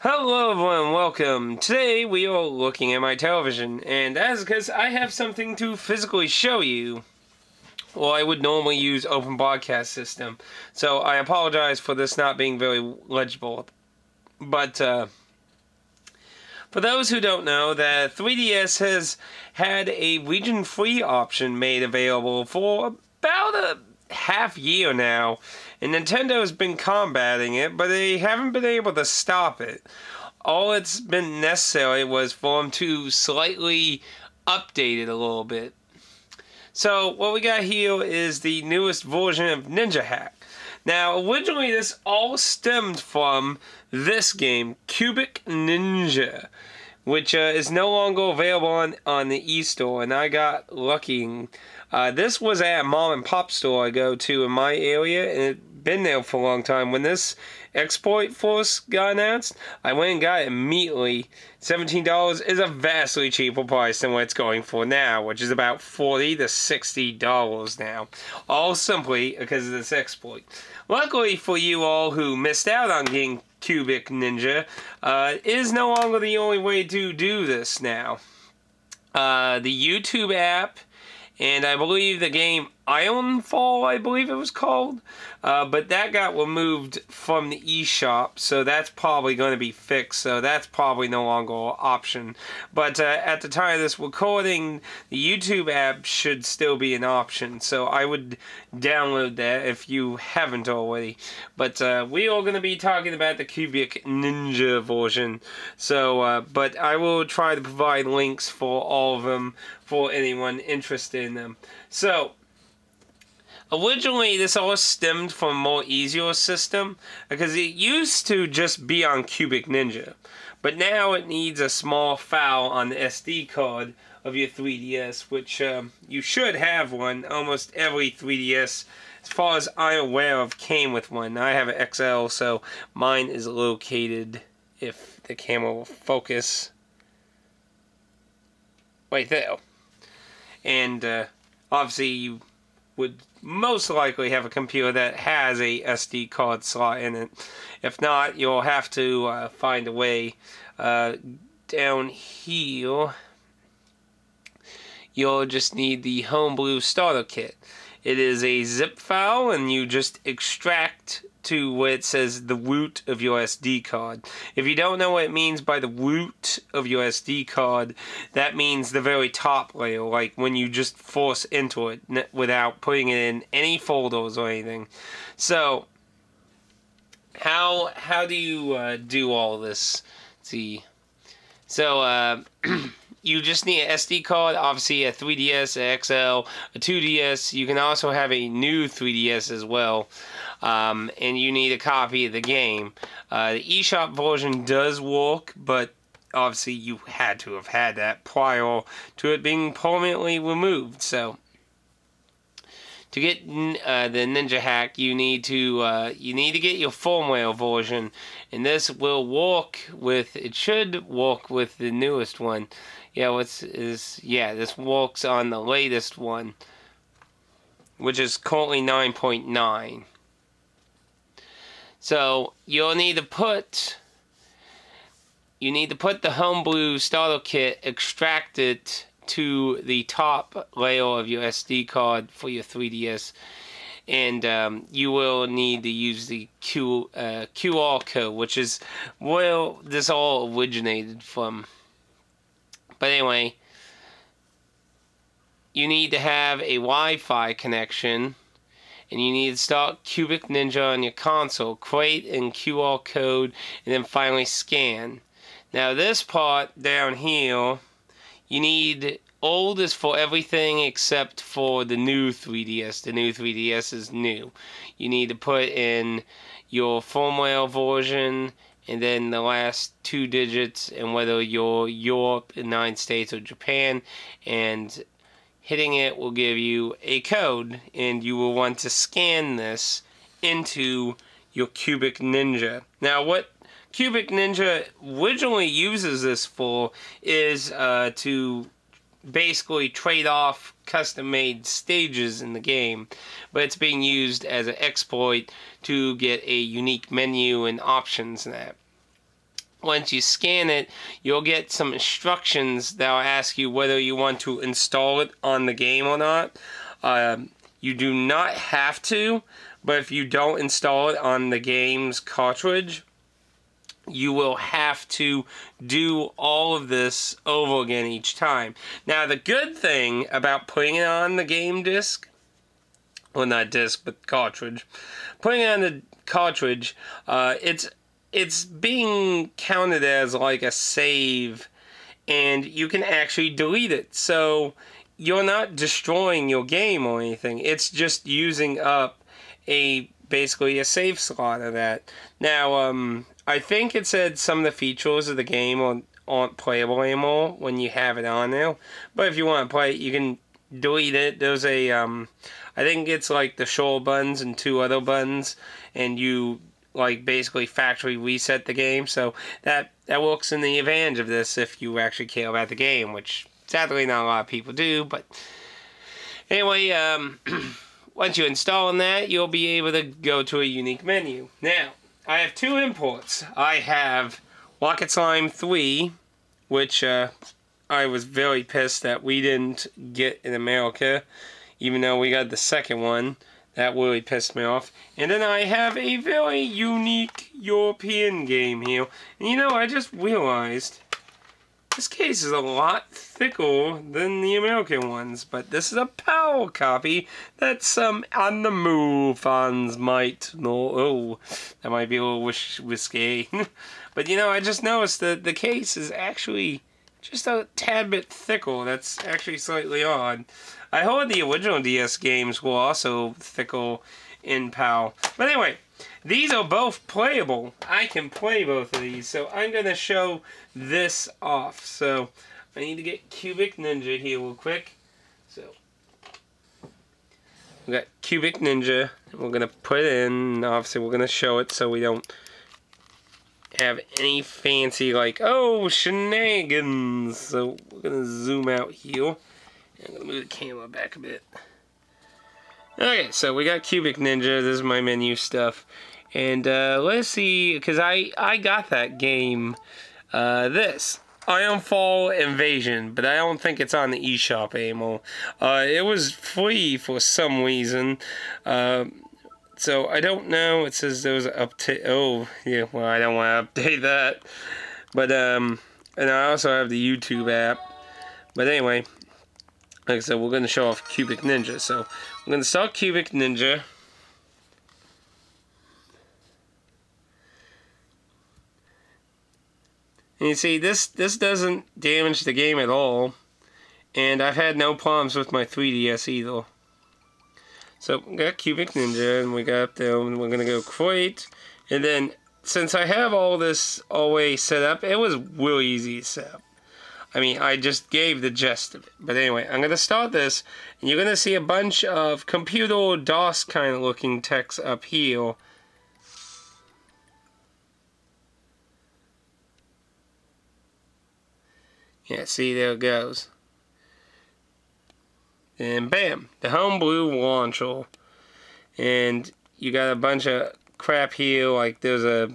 Hello everyone, welcome. Today we are looking at my television, and that's because I have something to physically show you. Well, I would normally use open broadcast system, so I apologize for this not being very legible. But for those who don't know, the 3DS has had a region-free option made available for about a half year now, and Nintendo has been combating it, but they haven't been able to stop it. All it's been necessary was for them to slightly update it a little bit. So what we got here is the newest version of Ninjhax. Now, originally this all stemmed from this game, Atticusmj, which is no longer available on the eStore, and I got lucky. This was at a mom and pop store I go to in my area, and it's been there for a long time. When this exploit first got announced, I went and got it immediately. $17 is a vastly cheaper price than what it's going for now, which is about $40 to $60 now. All simply because of this exploit. Luckily for you all who missed out on getting Atticusmj, it is no longer the only way to do this now. The YouTube app, and I believe the game Ironfall, I believe it was called, but that got removed from the eShop, so that's probably going to be fixed, so that's probably no longer an option. But at the time of this recording, the YouTube app should still be an option, so I would download that if you haven't already. But we are going to be talking about the Atticusmj version, so but I will try to provide links for all of them for anyone interested in them. So originally, this all stemmed from a more easier system, because it used to just be on Atticusmj, but now it needs a small file on the SD card of your 3DS, which you should have one. Almost every 3DS, as far as I'm aware of, came with one. I have an XL, so mine is located, if the camera will focus, right there. And obviously you would most likely have a computer that has a SD card slot in it. If not, you'll have to find a way. Down here, you'll just need the Homebrew Starter Kit. It is a zip file, and you just extract to where it says the root of your SD card. If you don't know what it means by the root of your SD card, that means the very top layer, like when you just force into it without putting it in any folders or anything. So how do you do all this? Let's see. So you just need an SD card, obviously a 3DS, a XL, a 2DS. You can also have a new 3DS as well. And you need a copy of the game. The eShop version does work, but obviously you had to have had that prior to it being permanently removed. So to get the Ninjhax, you need to get your firmware version, and this will work with. It should work with the newest one. Yeah, this works on the latest one, which is currently 9.9. So you'll need to put the Homebrew Starter Kit, extract it to the top layer of your SD card for your 3DS, and you will need to use the QR code, which is where this all originated from. But anyway, you need to have a Wi-Fi connection, and you need to start Atticusmj on your console, create and QR code, and then finally scan. Now this part down here, you need old is for everything except for the new 3DS. The new 3DS is new. You need to put in your firmware version, and then the last 2 digits, and whether you're Europe, United States, or Japan, and hitting it will give you a code, and you will want to scan this into your Atticusmj. Now, what Atticusmj originally uses this for is to basically trade off custom-made stages in the game, but it's being used as an exploit to get a unique menu and options and that. once you scan it, you'll get some instructions that will ask you whether you want to install it on the game or not. You do not have to, but if you don't install it on the game's cartridge, you will have to do all of this over again each time. Now, the good thing about putting it on the game disc, well, not disc, but cartridge, putting it on the cartridge, it's being counted as like a save, and you can actually delete it. So you're not destroying your game or anything. It's just using up basically a save slot of that. Now, I think it said some of the features of the game aren't playable anymore when you have it on now. But if you want to play it, you can delete it. There's a, I think it's like the shoulder buttons and 2 other buttons, and you like basically factory reset the game. So that works in the advantage of this if you actually care about the game, which sadly not a lot of people do. But anyway, once you install that, you'll be able to go to a unique menu. Now, I have 2 imports. I have Rocket Slime 3, which I was very pissed that we didn't get in America, even though we got the second one. That really pissed me off. And then I have a very unique European game here. And you know, I just realized this case is a lot thicker than the American ones, but this is a PAL copy that some on the move fans might know. Oh, that might be a little risque. But you know, I just noticed that the case is actually just a tad bit thicker. That's actually slightly odd. I heard the original DS games were also thicker in PAL. But anyway, these are both playable. I can play both of these, so I'm going to show this off. So I need to get Cubic Ninja here real quick. So we got Cubic Ninja. We're going to put it in. Obviously, we're going to show it so we don't have any fancy, like, oh, shenanigans. So we're going to zoom out here. I'm going to move the camera back a bit. Okay, so we got Cubic Ninja. This is my menu stuff. And let's see, because I got that game, this, Ironfall Invasion, but I don't think it's on the eShop anymore. It was free for some reason. So I don't know. It says there was an update. Oh, yeah, well, I don't want to update that. But, and I also have the YouTube app. But anyway, like I said, we're going to show off Cubic Ninja. So I'm going to start Cubic Ninja. And you see, this doesn't damage the game at all. And I've had no problems with my 3DS either. So we got Cubic Ninja, and we got up there, and we're going to go create. And then, since I have all this always set up, it was really easy to set up. I mean, I just gave the gist of it. But anyway, I'm going to start this, and you're going to see a bunch of computer DOS kind of looking text up here. Yeah, see, there it goes. And bam, the homebrew launcher. And you got a bunch of crap here, like there's a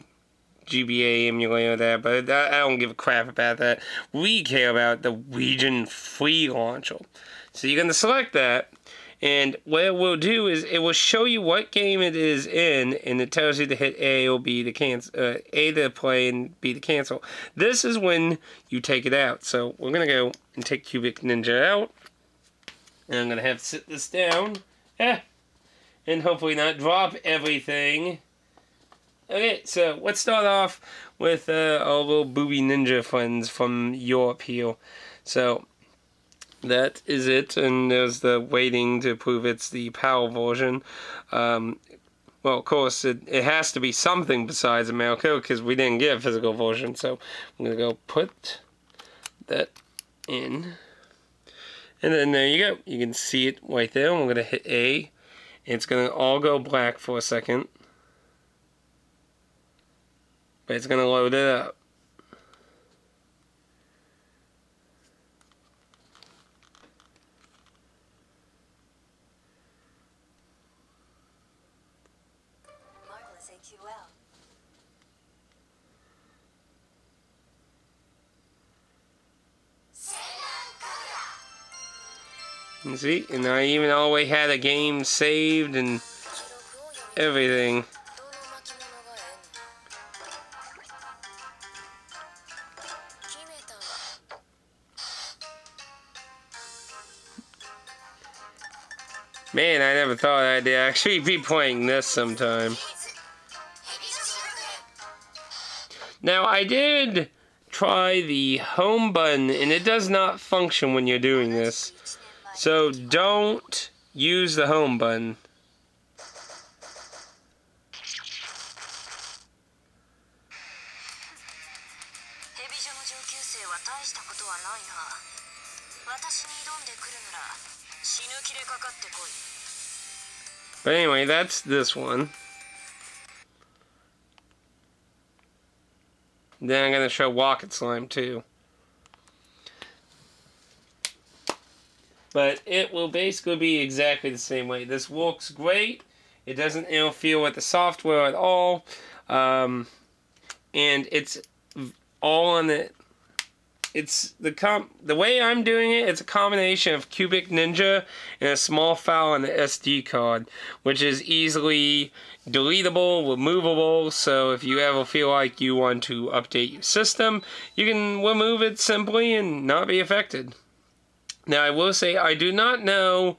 GBA emulator there, but I don't give a crap about that. We care about the region free launcher. So you're going to select that, and what it will do is it will show you what game it is in, and it tells you to hit A or B to cancel, A to play and B to cancel. This is when you take it out. So we're going to go and take Cubic Ninja out, and I'm going to have to sit this down, and hopefully not drop everything. Okay, so let's start off with our little booby ninja friends from Europe here. So that is it, and there's the waiting to prove it's the PAL version. Well, of course, it has to be something besides America, because we didn't get a physical version. So I'm going to go put that in. And then there you go. You can see it right there. And we're going to hit A. It's going to all go black for a second. But it's going to load it up. You see? And I even always had a game saved and everything. Man, I never thought I'd actually be playing this sometime. Now, I did try the home button, and it does not function when you're doing this. So, don't use the home button. But anyway, that's this one. Then I'm going to show Rocket Slime too. But it will basically be exactly the same way. This works great. It doesn't interfere with the software at all. And it's all on the... It's the way I'm doing it, it's a combination of Cubic Ninja and a small file on the SD card, which is easily deletable, removable, so if you ever feel like you want to update your system, you can remove it simply and not be affected. Now, I will say, I do not know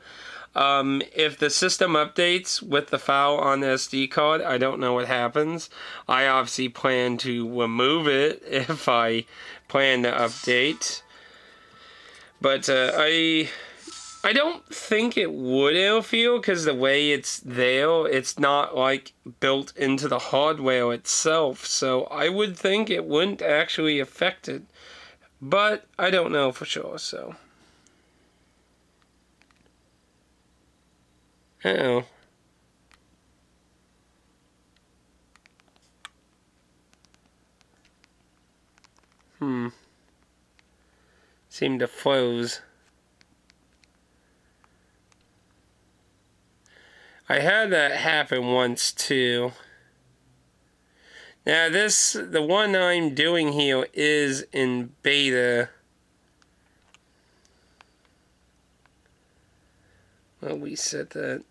if the system updates with the file on the SD card. I don't know what happens. I obviously plan to remove it if I plan to update. But I don't think it would interfere because the way it's there, it's not like built into the hardware itself. So I would think it wouldn't actually affect it. But I don't know for sure, so... Uh-oh. Seemed to froze. I had that happen once too. Now the one I'm doing here is in beta. Well, we set that.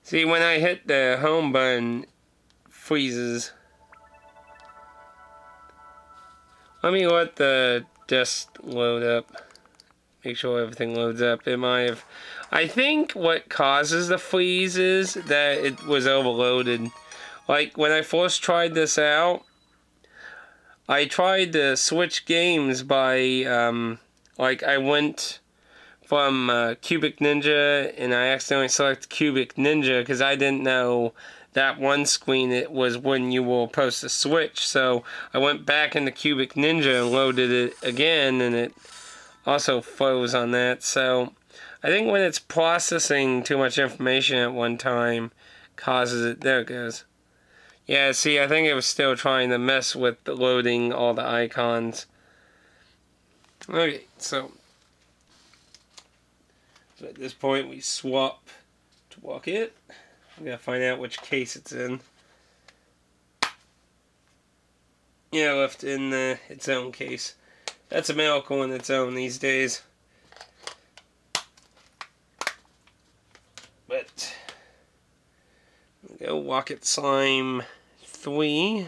See, when I hit the home button, it freezes. Let me let the disk load up. Make sure everything loads up. It might have... I think what causes the freeze is that it was overloaded. Like, when I first tried this out, I tried to switch games by, like, I went from Cubic Ninja, and I accidentally selected Cubic Ninja because I didn't know that one screen it was when you were supposed to switch. So I went back into Cubic Ninja and loaded it again, and it also froze on that. So I think when it's processing too much information at one time, causes it. There it goes. Yeah, see, I think it was still trying to mess with loading all the icons. Okay, so at this point we swap to walk it. We gotta find out which case it's in. Yeah, left in its own case. That's a miracle in its own these days. But go Rocket Slime 3.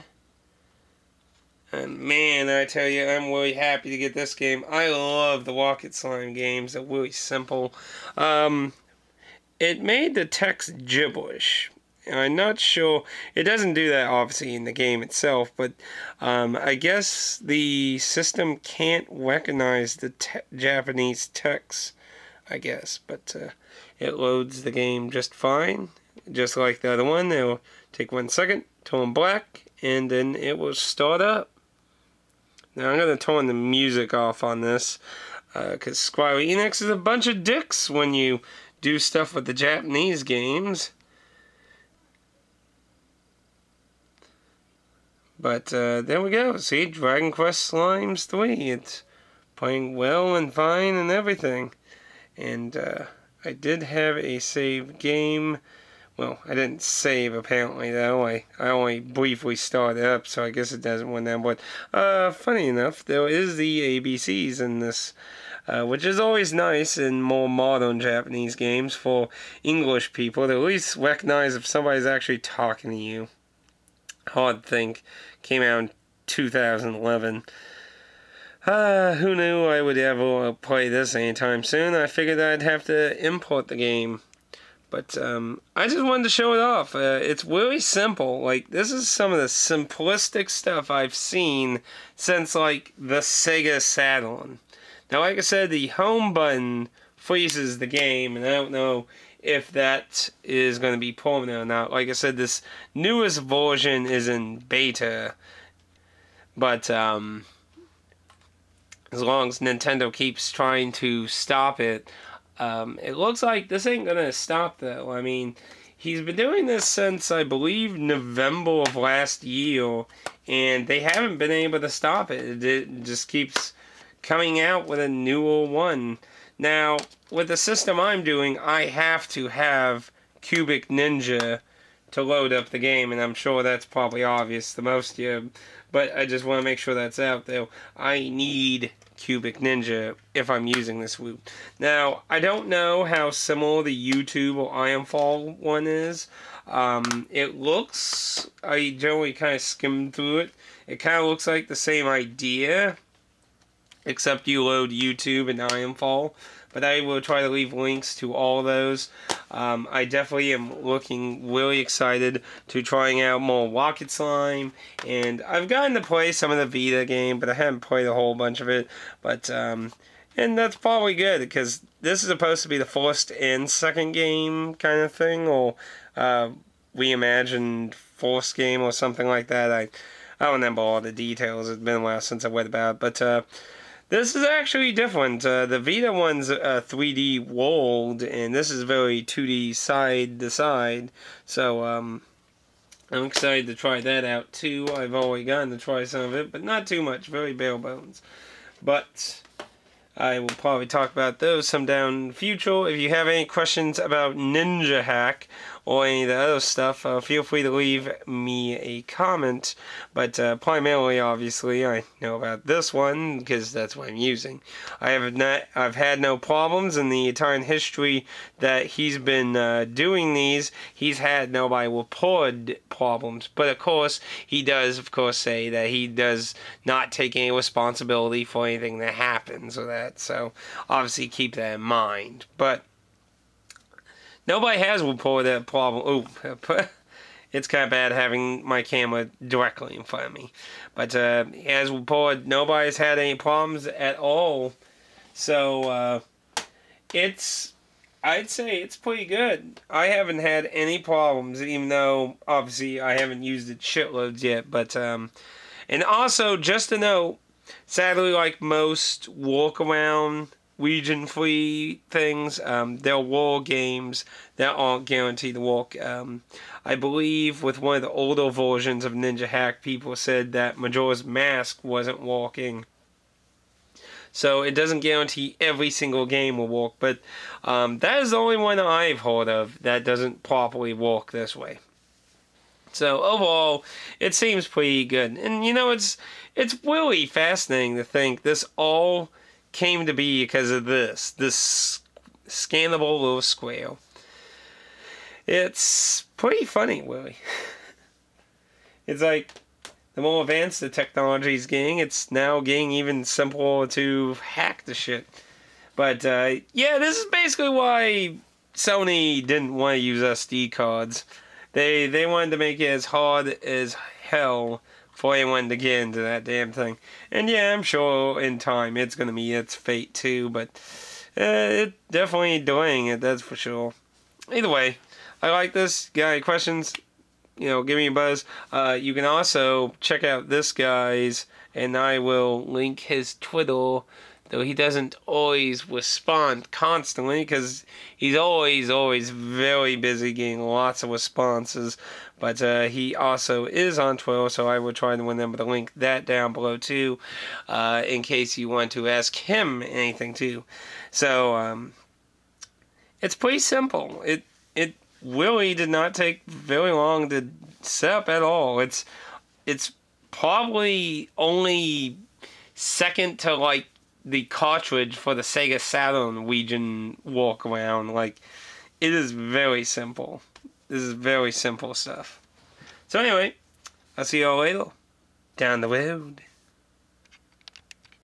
And man, I tell you, I'm really happy to get this game. I love the Rocket Slime games. They're really simple. It made the text gibberish. And I'm not sure. It doesn't do that, obviously, in the game itself. But I guess the system can't recognize the Japanese text, I guess. But it loads the game just fine. Just like the other one. It'll take 1 second, turn black, and then it will start up. Now I'm going to turn the music off on this, because Square Enix is a bunch of dicks when you do stuff with the Japanese games. But there we go. See, Dragon Quest Slimes 3. It's playing well and fine and everything. And I did have a save game Well, I didn't save apparently though. I only briefly started up, so I guess it doesn't win that. But funny enough, there is the ABCs in this, which is always nice in more modern Japanese games for English people to at least recognize if somebody's actually talking to you. Hard to think. Came out in 2011. Who knew I would ever play this anytime soon? I figured I'd have to import the game. But I just wanted to show it off. It's really simple. Like, this is some of the simplistic stuff I've seen since, like, the Sega Saturn. Now, like I said, the home button freezes the game, and I don't know if that is going to be permanent or not. Like I said, this newest version is in beta. But as long as Nintendo keeps trying to stop it, it looks like this ain't gonna stop though. I mean, he's been doing this since, I believe, November of last year, and they haven't been able to stop it. It just keeps coming out with a newer one. Now, with the system I'm doing, I have to have Cubic Ninja to load up the game, and I'm sure that's probably obvious to most of you, but I just want to make sure that's out there. I need Cubic Ninja if I'm using this loop. Now, I don't know how similar the YouTube or Ironfall one is. It looks, I generally kind of skimmed through it. It kind of looks like the same idea, except you load YouTube and Ironfall. But I will try to leave links to all those. I definitely am looking really excited to trying out more Rocket Slime. And I've gotten to play some of the Vita game, but I haven't played a whole bunch of it. But and that's probably good, because this is supposed to be the first and second game kind of thing, or reimagined first game or something like that. I don't remember all the details. It's been a while since I read about it. But this is actually different. The Vita one's a 3D world, and this is very 2D side to side. So I'm excited to try that out too. I've already gotten to try some of it, but not too much. Very bare bones. But I will probably talk about those some down in the future. If you have any questions about Ninjhax or any of the other stuff, feel free to leave me a comment. But primarily, obviously, I know about this one because that's what I'm using. I've had no problems in the entire history that he's been doing these. He's had nobody report problems. But of course, he does, of course, say that he does not take any responsibility for anything that happens or that. So obviously, keep that in mind. But nobody has reported that problem. Oh, it's kind of bad having my camera directly in front of me. But as reported, nobody's had any problems at all. So I'd say it's pretty good. I haven't had any problems, even though obviously I haven't used it shitloads yet. But and also, just to note, sadly, like most walk-around region-free things, there were games that aren't guaranteed to work. I believe with one of the older versions of Ninjhax, people said that Majora's Mask wasn't working. So it doesn't guarantee every single game will work, but that is the only one I've heard of that doesn't properly work this way. So overall, it seems pretty good. And you know, it's really fascinating to think this all came to be because of this scannable little square. It's pretty funny, really. It's like, the more advanced the technology is getting, it's now getting even simpler to hack the shit. But, yeah, this is basically why Sony didn't want to use SD cards. They wanted to make it as hard as hell for anyone to get into that damn thing. And yeah, I'm sure in time it's going to meet its fate too, but it definitely delaying it, that's for sure. Either way, I like this. Got any questions? You know, give me a buzz. You can also check out this guy's, and I will link his Twitter, though he doesn't always respond constantly, because he's always very busy getting lots of responses. But he also is on Twitter, so I will try to remember to link that down below too, in case you want to ask him anything too. So, it's pretty simple. really did not take very long to set up at all. It's probably only second to like the cartridge for the Sega Saturn Legion walk around. Like, it is very simple. This is very simple stuff. So anyway, I'll see y'all later. Down the road.